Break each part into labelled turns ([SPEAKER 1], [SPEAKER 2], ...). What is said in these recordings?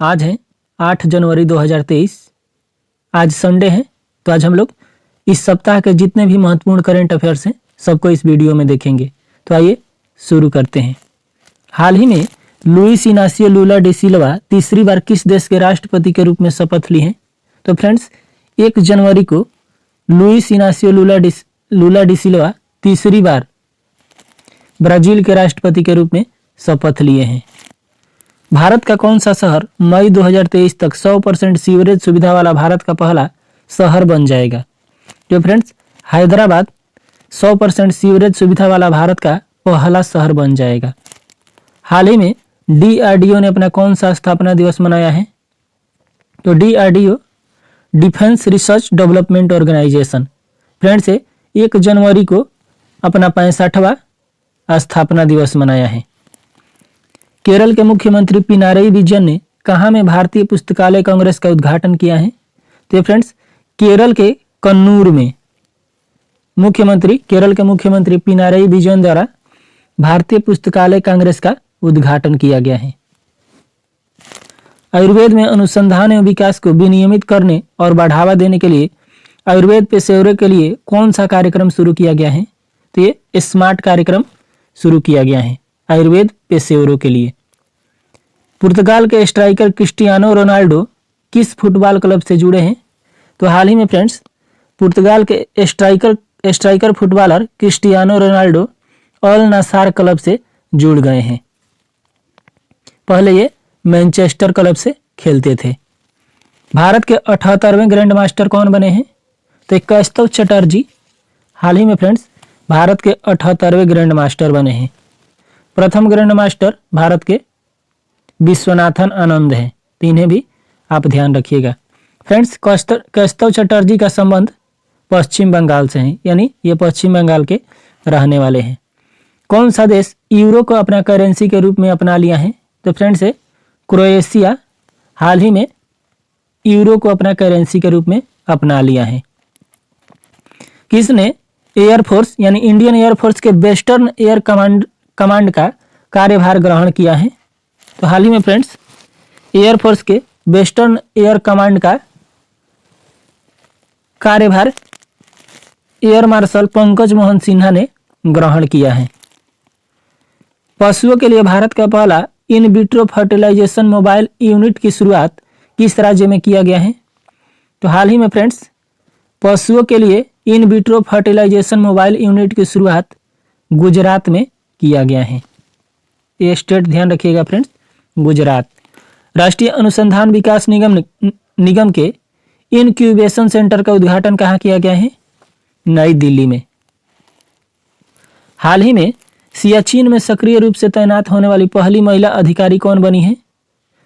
[SPEAKER 1] आज है 8 जनवरी 2023। आज संडे है, तो आज हम लोग इस सप्ताह के जितने भी महत्वपूर्ण करंट अफेयर्स हैं सबको इस वीडियो में देखेंगे। तो आइए शुरू करते हैं। हाल ही में लुइस इनासियो लुला डी सिल्वा तीसरी बार किस देश के राष्ट्रपति के रूप में शपथ ली हैं? तो फ्रेंड्स 1 जनवरी को लुइस इनासियो लुला डी सिल्वा तीसरी बार ब्राजील के राष्ट्रपति के रूप में शपथ लिए हैं। भारत का कौन सा शहर मई 2023 तक 100% सीवरेज सुविधा वाला भारत का पहला शहर बन जाएगा? तो फ्रेंड्स हैदराबाद 100% सीवरेज सुविधा वाला भारत का पहला शहर बन जाएगा। हाल ही में DRDO ने अपना कौन सा स्थापना दिवस मनाया है? तो DRDO defence research development organisation friends 1 जनवरी को अपना 65वां स्थापना दिवस मनाया है। केरल के मुख्यमंत्री पिनारई विजयन ने कहाँ में भारतीय पुस्तकालय कांग्रेस का उद्घाटन किया है? तो फ्रेंड्स केरल के कन्नूर में केरल के मुख्यमंत्री पिनारई विजयन द्वारा भारतीय पुस्तकालय कांग्रेस का उद्घाटन किया गया है। आयुर्वेद में अनुसंधान एवं विकास को विनियमित करने और बढ़ावा देने के लिए आयुर्वेद पेशेवरों के लिए कौन सा कार्यक्रम शुरू किया गया है? तो ये स्मार्ट कार्यक्रम शुरू किया गया है आयुर्वेद पेशेवरों के लिए। पुर्तगाल के स्ट्राइकर क्रिस्टियानो रोनाल्डो किस फुटबॉल क्लब से जुड़े हैं? तो हाल ही में फ्रेंड्स पुर्तगाल के स्ट्राइकर फुटबॉलर क्रिस्टियानो रोनाल्डो अल नासार क्लब से जुड़ गए हैं। पहले ये मैनचेस्टर क्लब से खेलते थे। भारत के 78वें ग्रैंड मास्टर कौन बने हैं? तो कौस्तव चटर्जी हाल ही में फ्रेंड्स भारत के 78वें ग्रैंड मास्टर बने हैं। प्रथम ग्रैंड मास्टर भारत के विश्वनाथन आनंद हैं, तो इन्हें भी आप ध्यान रखिएगा। फ्रेंड्स कौस्तव चटर्जी का संबंध पश्चिम बंगाल से है, यानी ये पश्चिम बंगाल के रहने वाले हैं। कौन सा देश यूरो को अपना करेंसी के रूप में अपना लिया है? तो फ्रेंड्स क्रोएशिया हाल ही में यूरो को अपना करेंसी के रूप में अपना लिया है। किसने एयरफोर्स यानी इंडियन एयरफोर्स के वेस्टर्न एयर कमांड का कार्यभार ग्रहण किया है? तो हाल ही में फ्रेंड्स एयरफोर्स के वेस्टर्न एयर कमांड का कार्यभार एयर मार्शल पंकज मोहन सिन्हा ने ग्रहण किया है। पशुओं के लिए भारत का पहला in vitro fertilisation mobile unit की शुरुआत किस राज्य में किया गया है? तो हाल ही में फ्रेंड्स पशुओं के लिए in vitro fertilisation mobile unit की शुरुआत गुजरात में किया गया है। ये स्टेट ध्यान रखिएगा फ्रेंड्स, गुजरात। राष्ट्रीय अनुसंधान विकास निगम के इनक्यूबेशन सेंटर का उद्घाटन कहाँ किया गया है? नई दिल्ली में। हाल ही में सियाचिन में सक्रिय रूप से तैनात होने वाली पहली महिला अधिकारी कौन बनी है?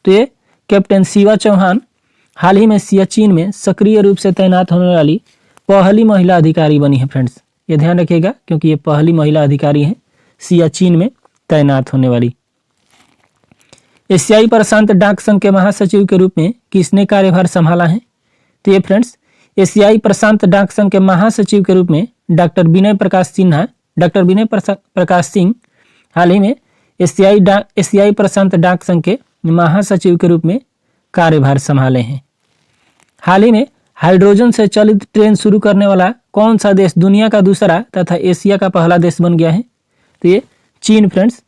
[SPEAKER 1] तो ये कैप्टन शिवा चौहान हाल ही में सियाचिन में सक्रिय रूप से तैनात होने वाली पहली महिला अधिकारी बनी है। फ्रेंड्स ये ध्यान रखिएगा क्योंकि ये पहली महिला अधिकारी है सियाचिन में तैनात होने वाली। एशियाई प्रशांत डाक संघ के महासचिव के रूप में किसने कार्यभार संभाला है? तो ये फ्रेंड्स एशियाई प्रशांत डाक संघ के महासचिव के रूप में डॉक्टर विनय प्रकाश सिंह हाल ही में एशियाई प्रशांत डाक संघ के महासचिव के रूप में कार्यभार संभाले हैं। हाल ही में हाइड्रोजन से चलित ट्रेन शुरू करने वाला कौन सा देश दुनिया का दूसरा तथा एशिया का पहला देश बन गया है? तो ये चीन फ्रेंड्स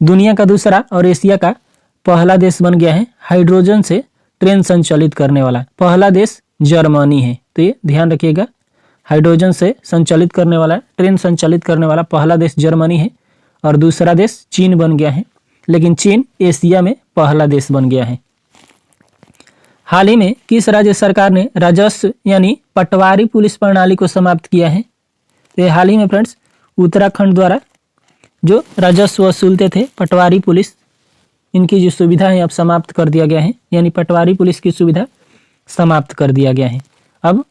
[SPEAKER 1] दुनिया का दूसरा और एशिया का पहला देश बन गया है। हाइड्रोजन से ट्रेन संचालित करने वाला पहला देश जर्मनी है, तो ये ध्यान रखिएगा। हाइड्रोजन से संचालित करने वाला ट्रेन संचालित करने वाला पहला देश जर्मनी है और दूसरा देश चीन बन गया है, लेकिन चीन एशिया में पहला देश बन गया है। हाल ही में किस राज्य सरकार ने राजस्व यानी पटवारी पुलिस प्रणाली को समाप्त किया है? तो हाल ही में फ्रेंड्स उत्तराखंड द्वारा जो राजस्व वसूलते थे पटवारी पुलिस, इनकी जो सुविधा है अब समाप्त कर दिया गया है, यानी पटवारी पुलिस की सुविधा समाप्त कर दिया गया है। अब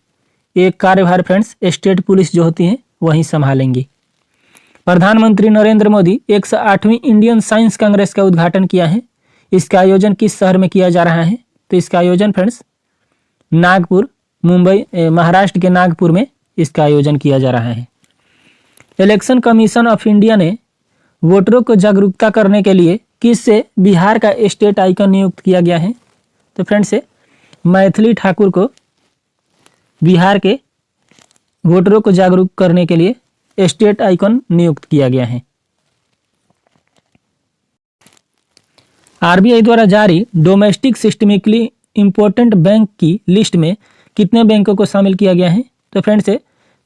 [SPEAKER 1] एक कार्यभार फ्रेंड्स स्टेट पुलिस जो होती है वही संभालेंगी। प्रधानमंत्री नरेंद्र मोदी 108वीं इंडियन साइंस कांग्रेस का उद्घाटन किया है। इसका आयोजन किस शहर में किया जा रहा है? तो इसका आयोजन फ्रेंड्स नागपुर, मुंबई, महाराष्ट्र के नागपुर में इसका आयोजन किया जा रहा है। इलेक्शन कमीशन ऑफ इंडिया ने वोटरों को जागरूकता करने के लिए किससे बिहार का स्टेट आइकन नियुक्त किया गया है? तो फ्रेंड्स मैथिली ठाकुर को बिहार के वोटरों को जागरूक करने के लिए स्टेट आइकन नियुक्त किया गया है। आरबीआई द्वारा जारी डोमेस्टिक सिस्टमिकली इम्पोर्टेंट बैंक की लिस्ट में कितने बैंकों को शामिल किया गया है? तो फ्रेंड्स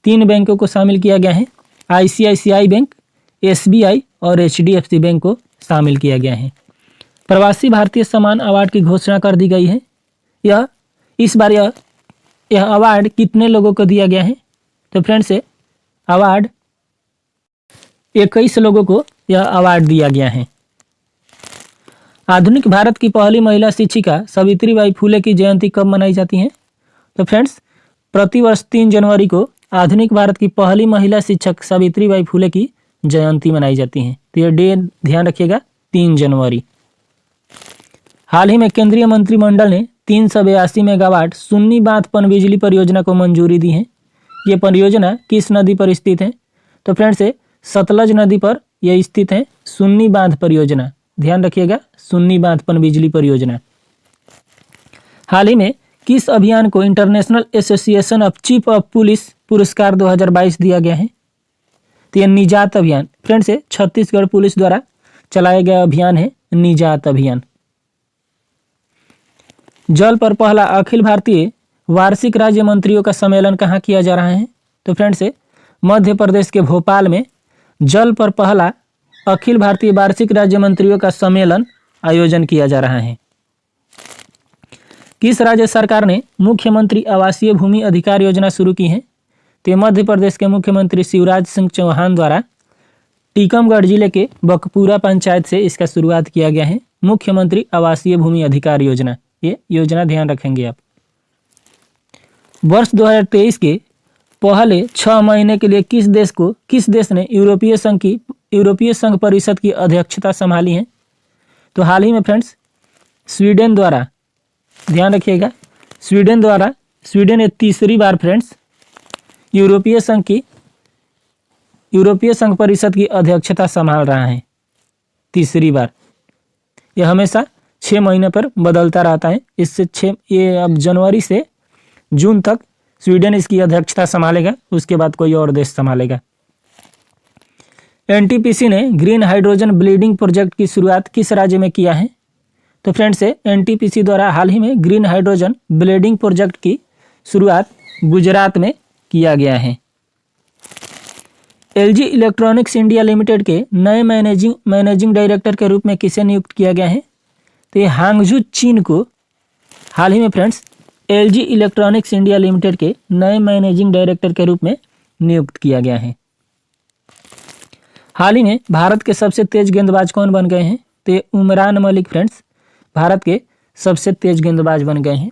[SPEAKER 1] 3 बैंकों को शामिल किया गया है। आईसीआईसीआई बैंक, एसबीआई और एचडीएफसी बैंक को शामिल किया गया है। प्रवासी भारतीय सम्मान अवार्ड की घोषणा कर दी गई है। इस बार यह अवार्ड कितने लोगों को दिया गया है? तो फ्रेंड्स अवार्ड 21 लोगों को यह अवार्ड दिया गया है। आधुनिक भारत की पहली महिला शिक्षिका सावित्रीबाई फुले की जयंती कब मनाई जाती है? तो फ्रेंड्स प्रतिवर्ष 3 जनवरी को आधुनिक भारत की पहली महिला शिक्षक सावित्रीबाई फुले की जयंती मनाई जाती है। तो यह डे ध्यान रखिएगा 3 जनवरी। हाल ही में केंद्रीय मंत्रिमंडल ने 382 मेगावाट सुन्नी बांध पनबिजली परियोजना को मंजूरी दी है। ये परियोजना किस नदी पर स्थित है? तो फ्रेंड्स सतलज नदी पर यह स्थित है सुन्नी बांध परियोजना। ध्यान रखिएगा सुन्नी बांध पनबिजली परियोजना। हाल ही में किस अभियान को international association of chief of police पुरस्कार 2022 दिया गया है? तो यह निजात अभियान। फ्रेंड्स छत्तीसगढ़ पुलिस द्वारा चलाया गया अभियान है निजात अभियान। जल पर पहला अखिल भारतीय वार्षिक राज्य मंत्रियों का सम्मेलन कहाँ किया जा रहा है? तो फ्रेंड्स मध्य प्रदेश के भोपाल में जल पर पहला अखिल भारतीय वार्षिक राज्य मंत्रियों का सम्मेलन आयोजन किया जा रहा है। किस राज्य सरकार ने मुख्यमंत्री आवासीय भूमि अधिकार योजना शुरू की है? तो मध्य प्रदेश के मुख्यमंत्री शिवराज सिंह चौहान द्वारा टीकमगढ़ जिले के बकपुरा पंचायत से इसका शुरुआत किया गया है मुख्यमंत्री आवासीय भूमि अधिकार योजना। ये योजना ध्यान रखेंगे आप। वर्ष 2023 के पहले 6 महीने के लिए किस देश ने यूरोपीय संघ परिषद की अध्यक्षता संभाली है? तो हाल ही में फ्रेंड्स स्वीडन द्वारा, ध्यान रखिएगा स्वीडन ये तीसरी बार फ्रेंड्स यूरोपीय संघ परिषद की अध्यक्षता संभाल रहा है। तीसरी बार। यह हमेशा 6 महीने पर बदलता रहता है। ये अब जनवरी से जून तक स्वीडन इसकी अध्यक्षता संभालेगा, उसके बाद कोई और देश संभालेगा। एनटीपीसी ने ग्रीन हाइड्रोजन ब्लीडिंग प्रोजेक्ट की शुरुआत किस राज्य में किया है? तो फ्रेंड्स एनटीपीसी द्वारा हाल ही में ग्रीन हाइड्रोजन ब्लीडिंग प्रोजेक्ट की शुरुआत गुजरात में किया गया है। एलजी इलेक्ट्रॉनिक्स इंडिया लिमिटेड के नए मैनेजिंग डायरेक्टर के रूप में किसे नियुक्त किया गया है? तो ये हांगझू चीन को हाल ही में friends LG electronics India limited के नए मैनेजिंग डायरेक्टर के रूप में नियुक्त किया गया है। हाल ही में भारत के सबसे तेज गेंदबाज कौन बन गए हैं? तो ये उमरान मलिक फ्रेंड्स भारत के सबसे तेज गेंदबाज बन गए हैं।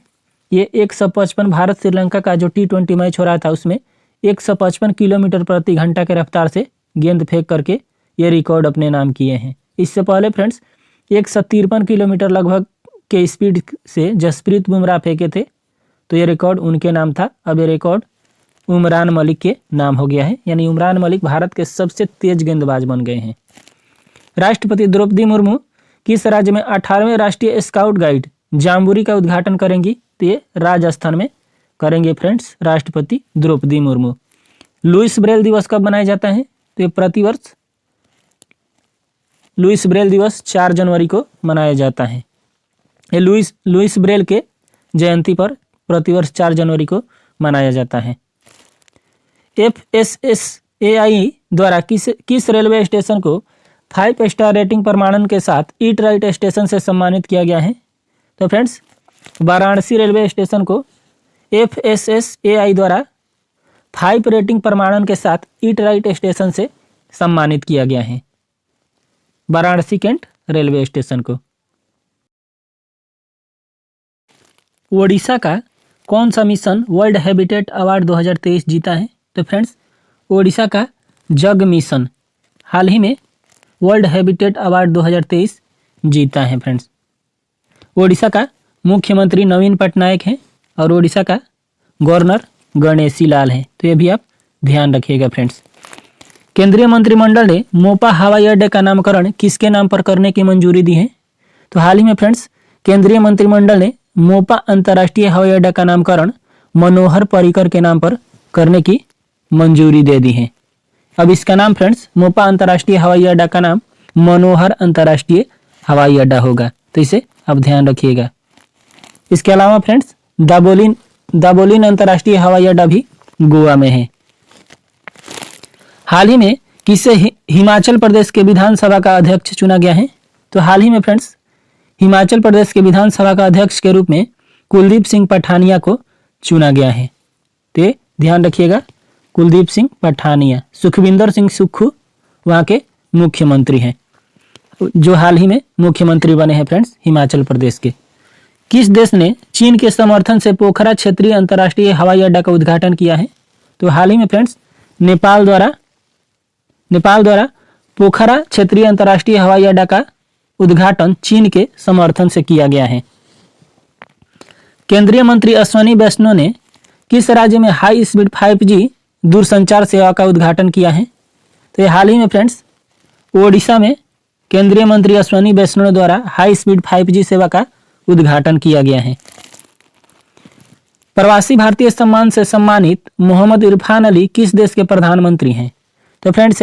[SPEAKER 1] ये 155 भारत श्रीलंका का जो T20 मैच हो रहा था उसमें 155 किलोमीटर प्रति घंटा के रफ्तार से गेंद फेंक करके ये रिकॉर्ड अपने नाम किए हैं। इससे पहले फ्रेंड्स 153 किलोमीटर लगभग के स्पीड से जसप्रीत बुमराह फेंके थे, तो ये रिकॉर्ड उनके नाम था। अब ये रिकॉर्ड उमरान मलिक के नाम हो गया है, यानी उमरान मलिक भारत के सबसे तेज गेंदबाज बन गए हैं। राष्ट्रपति द्रौपदी मुर्मू किस राज्य में 18वें राष्ट्रीय स्काउट गाइड जाम्बूरी का उद्घाटन करेंगी? तो ये राजस्थान में करेंगे फ्रेंड्स राष्ट्रपति द्रौपदी मुर्मू। लुइस ब्रेल दिवस कब मनाया जाता है? तो ये प्रतिवर्ष लुइस ब्रेल दिवस 4 जनवरी को मनाया जाता है। ये लुइस ब्रेल के जयंती पर प्रतिवर्ष 4 जनवरी को मनाया जाता है। FSSAI द्वारा किस रेलवे स्टेशन को 5 स्टार रेटिंग प्रमाणन के साथ ईट राइट स्टेशन से सम्मानित किया गया है? तो फ्रेंड्स वाराणसी रेलवे स्टेशन को FSSAI द्वारा 5 रेटिंग प्रमाणन के साथ ईट राइट स्टेशन से सम्मानित किया गया है, वाराणसी कैंट रेलवे स्टेशन को। ओडिशा का कौन सा मिशन वर्ल्ड हैबिटेट अवार्ड 2023 जीता है? तो फ्रेंड्स ओडिशा का जग मिशन हाल ही में वर्ल्ड हैबिटेट अवार्ड 2023 जीता है फ्रेंड्स। ओडिशा का मुख्यमंत्री नवीन पटनायक हैं और ओडिशा का गवर्नर गणेशी लाल हैं, तो ये भी आप ध्यान रखिएगा फ्रेंड्स। केंद्रीय मंत्रिमंडल ने मोपा हवाई अड्डे का नामकरण किसके नाम पर करने की मंजूरी दी है? तो हाल ही में फ्रेंड्स केंद्रीय मंत्रिमंडल ने मोपा अंतर्राष्ट्रीय हवाई अड्डा का नामकरण मनोहर पर्रिकर के नाम पर करने की मंजूरी दे दी है। अब इसका नाम फ्रेंड्स मोपा अंतर्राष्ट्रीय हवाई अड्डा का नाम मनोहर अंतर्राष्ट्रीय हवाई अड्डा होगा, तो इसे अब ध्यान रखिएगा। इसके अलावा फ्रेंड्स दाबोलिन अंतर्राष्ट्रीय हवाई अड्डा भी गोवा में है। हाल ही में किसे हिमाचल प्रदेश के विधानसभा का अध्यक्ष चुना गया है? तो हाल ही में फ्रेंड्स हिमाचल प्रदेश के विधानसभा का अध्यक्ष के रूप में कुलदीप सिंह पठानिया को चुना गया है, तो ध्यान रखिएगा। कुलदीप सिंह पठानिया, सुखविंदर सिंह सुक्खू वहाँ के मुख्यमंत्री हैं, जो हाल ही में मुख्यमंत्री बने हैं फ्रेंड्स हिमाचल प्रदेश के। किस देश ने चीन के समर्थन से पोखरा क्षेत्रीय अंतर्राष्ट्रीय हवाई अड्डा का उद्घाटन किया है? तो हाल ही में फ्रेंड्स नेपाल द्वारा पोखरा क्षेत्रीय अंतर्राष्ट्रीय हवाई अड्डा का उद्घाटन चीन के समर्थन से किया गया है। केंद्रीय मंत्री अश्विनी वैष्णव ने किस राज्य में हाई स्पीड 5G दूरसंचार सेवा का उद्घाटन किया है? तो ये हाल ही में फ्रेंड्स ओडिशा में केंद्रीय मंत्री अश्विनी वैष्णव द्वारा हाई स्पीड 5G सेवा का उद्घाटन किया गया है। प्रवासी भारतीय सम्मान से सम्मानित मोहम्मद इरफान अली किस देश के प्रधानमंत्री हैं? तो फ्रेंड्स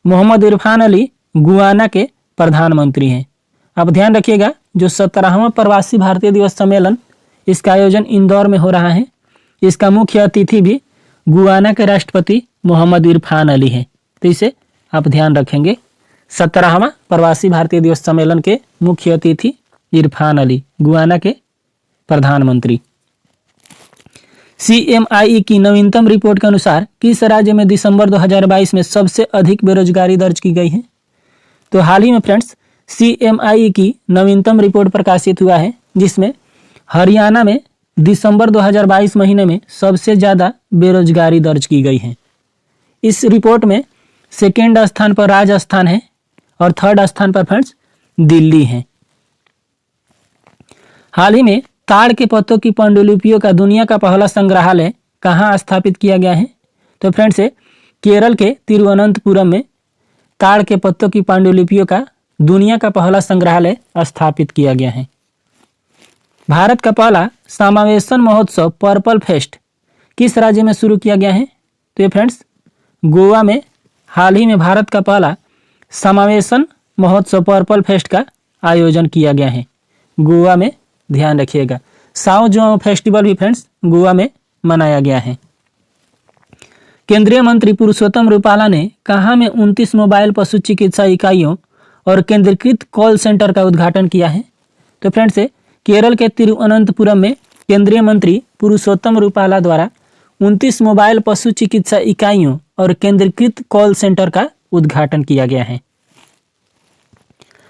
[SPEAKER 1] मोहम्मद इरफान अली गुयाना के प्रधानमंत्री हैं। अब ध्यान रखिएगा, जो 17वां प्रवासी भारतीय दिवस सम्मेलन इसका आयोजन इंदौर में हो रहा है, इसका मुख्य अतिथि भी गुयाना के राष्ट्रपति मोहम्मद इरफान अली हैं, तो इसे आप ध्यान रखेंगे। 17वां प्रवासी भारतीय दिवस सम्मेलन के मुख्य अतिथि इरफान अली, गुयाना के प्रधानमंत्री। CMI की नवीनतम रिपोर्ट के अनुसार किस राज्य में दिसंबर 2022 में सबसे अधिक बेरोजगारी दर्ज की गई है? तो हाल ही में फ्रेंड्स CMI की नवीनतम रिपोर्ट प्रकाशित हुआ है, जिसमें हरियाणा में दिसंबर 2022 महीने में सबसे ज़्यादा बेरोजगारी दर्ज की गई है। इस रिपोर्ट में सेकेंड स्थान पर राजस्थान है और थर्ड स्थान पर फ्रेंड्स दिल्ली है। हाल ही में ताड़ के पत्तों की पांडुलिपियों का दुनिया का पहला संग्रहालय कहाँ स्थापित किया गया है? तो फ्रेंड्स केरल के तिरुवनंतपुरम में ताड़ के पत्तों की पांडुलिपियों का दुनिया का पहला संग्रहालय स्थापित किया गया है। भारत का पहला समावेशन महोत्सव पर्पल फेस्ट किस राज्य में शुरू किया गया है? तो ये फ्रेंड्स गोवा में हाल ही में भारत का पहला समावेशन महोत्सव पर्पल फेस्ट का आयोजन किया गया है, गोवा में। ध्यान रखिएगा, साओ जोआओ फेस्टिवल भी फ्रेंड्स गोवा में मनाया गया है। केंद्रीय मंत्री पुरुषोत्तम रूपाला ने कहाँ में 29 मोबाइल पशु चिकित्सा इकाइयों और केंद्रीकृत कॉल सेंटर का उद्घाटन किया है? तो फ्रेंड्स केरल के तिरुवनंतपुरम में केंद्रीय मंत्री पुरुषोत्तम रूपाला द्वारा 29 मोबाइल पशु चिकित्सा इकाइयों और केंद्रीकृत कॉल सेंटर का उद्घाटन किया गया है।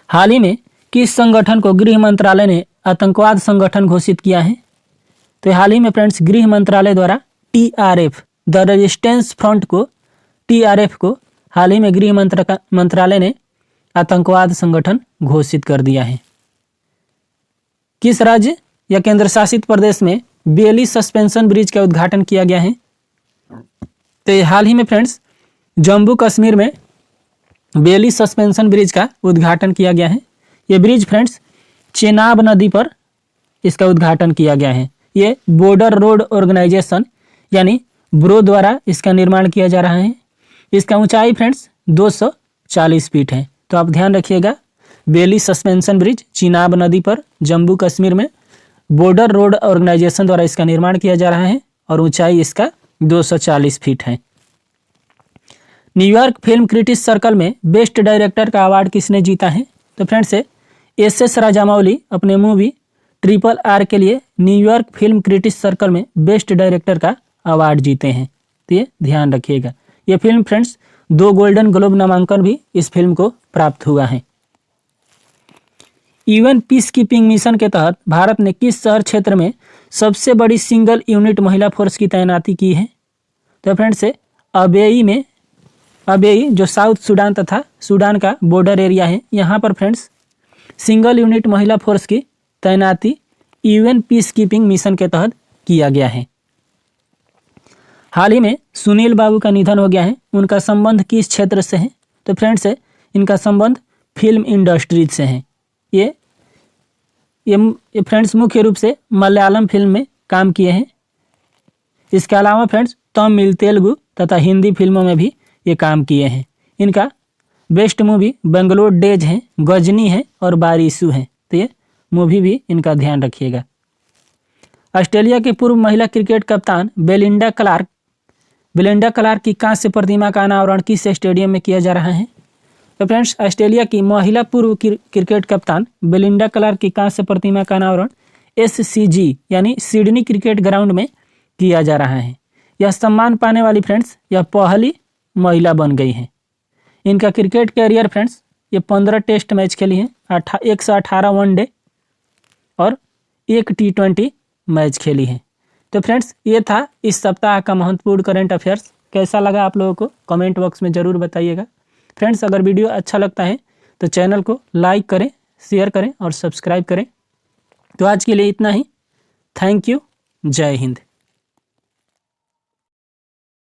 [SPEAKER 1] हाल ही में किस संगठन को गृह मंत्रालय ने आतंकवाद संगठन घोषित किया है? तो हाल ही में फ्रेंड्स गृह मंत्रालय द्वारा TRF द रेजिस्टेंस फ्रंट को TRF को हाल ही में गृह मंत्रालय ने आतंकवाद संगठन घोषित कर दिया है। किस राज्य या केंद्र शासित प्रदेश में बेली सस्पेंशन ब्रिज का उद्घाटन किया गया है? तो हाल ही में फ्रेंड्स जम्मू कश्मीर में बेली सस्पेंशन ब्रिज का उद्घाटन किया गया है। ये ब्रिज फ्रेंड्स चेनाब नदी पर इसका उद्घाटन किया गया है। ये बॉर्डर रोड ऑर्गेनाइजेशन यानी ब्रो द्वारा इसका निर्माण किया जा रहा है। इसका ऊंचाई फ्रेंड्स 240 फीट है। तो आप ध्यान रखिएगा, बेली सस्पेंशन ब्रिज चेनाब नदी पर जम्मू कश्मीर में बॉर्डर रोड ऑर्गेनाइजेशन द्वारा इसका निर्माण किया जा रहा है और ऊंचाई इसका 240 फीट है। न्यूयॉर्क फिल्म क्रिटिक्स सर्कल में बेस्ट डायरेक्टर का अवार्ड किसने जीता है? तो फ्रेंड्स SS राजामौली अपने मूवी RRR के लिए न्यूयॉर्क फिल्म क्रिटिक्स सर्कल में बेस्ट डायरेक्टर का अवार्ड जीते हैं। तो ये ध्यान रखिएगा। ये फिल्म फ्रेंड्स 2 गोल्डन ग्लोब नामांकन भी इस फिल्म को प्राप्त हुआ है। UN पीस कीपिंग मिशन के तहत भारत ने किस शहर क्षेत्र में सबसे बड़ी सिंगल यूनिट महिला फोर्स की तैनाती की है? तो फ्रेंड्स अबेई जो साउथ सूडान तथा सूडान का बॉर्डर एरिया है, यहाँ पर फ्रेंड्स सिंगल यूनिट महिला फोर्स की तैनाती UN पीस कीपिंग मिशन के तहत किया गया है। हाल ही में सुनील बाबू का निधन हो गया है। उनका संबंध किस क्षेत्र से है? तो फ्रेंड्स इनका संबंध फिल्म इंडस्ट्रीज से है। ये फ्रेंड्स मुख्य रूप से मलयालम फिल्म में काम किए हैं। इसके अलावा फ्रेंड्स तमिल, तेलुगु तथा हिंदी फिल्मों में भी ये काम किए हैं। इनका बेस्ट मूवी बेंगलोर डेज है, गजनी है और बारिशू है। तो ये मूवी भी इनका ध्यान रखिएगा। ऑस्ट्रेलिया की पूर्व महिला क्रिकेट कप्तान बेलिंडा क्लार्क की कांस्य प्रतिमा का अनावरण किस स्टेडियम में किया जा रहा है? तो फ्रेंड्स ऑस्ट्रेलिया की महिला पूर्व क्रिकेट कप्तान बेलिंडा क्लार्क की कांस्य प्रतिमा का अनावरण SCG यानी सिडनी क्रिकेट ग्राउंड में किया जा रहा है। यह सम्मान पाने वाली फ्रेंड्स यह पहली महिला बन गई हैं। इनका क्रिकेट कैरियर फ्रेंड्स ये 15 टेस्ट मैच खेली हैं, 118 वनडे और 1 T20 मैच खेली हैं। तो फ्रेंड्स ये था इस सप्ताह का महत्वपूर्ण करंट अफेयर्स। कैसा लगा आप लोगों को कमेंट बॉक्स में ज़रूर बताइएगा। फ्रेंड्स अगर वीडियो अच्छा लगता है तो चैनल को लाइक करें, शेयर करें और सब्सक्राइब करें। तो आज के लिए इतना ही। Thank you. जय हिंद।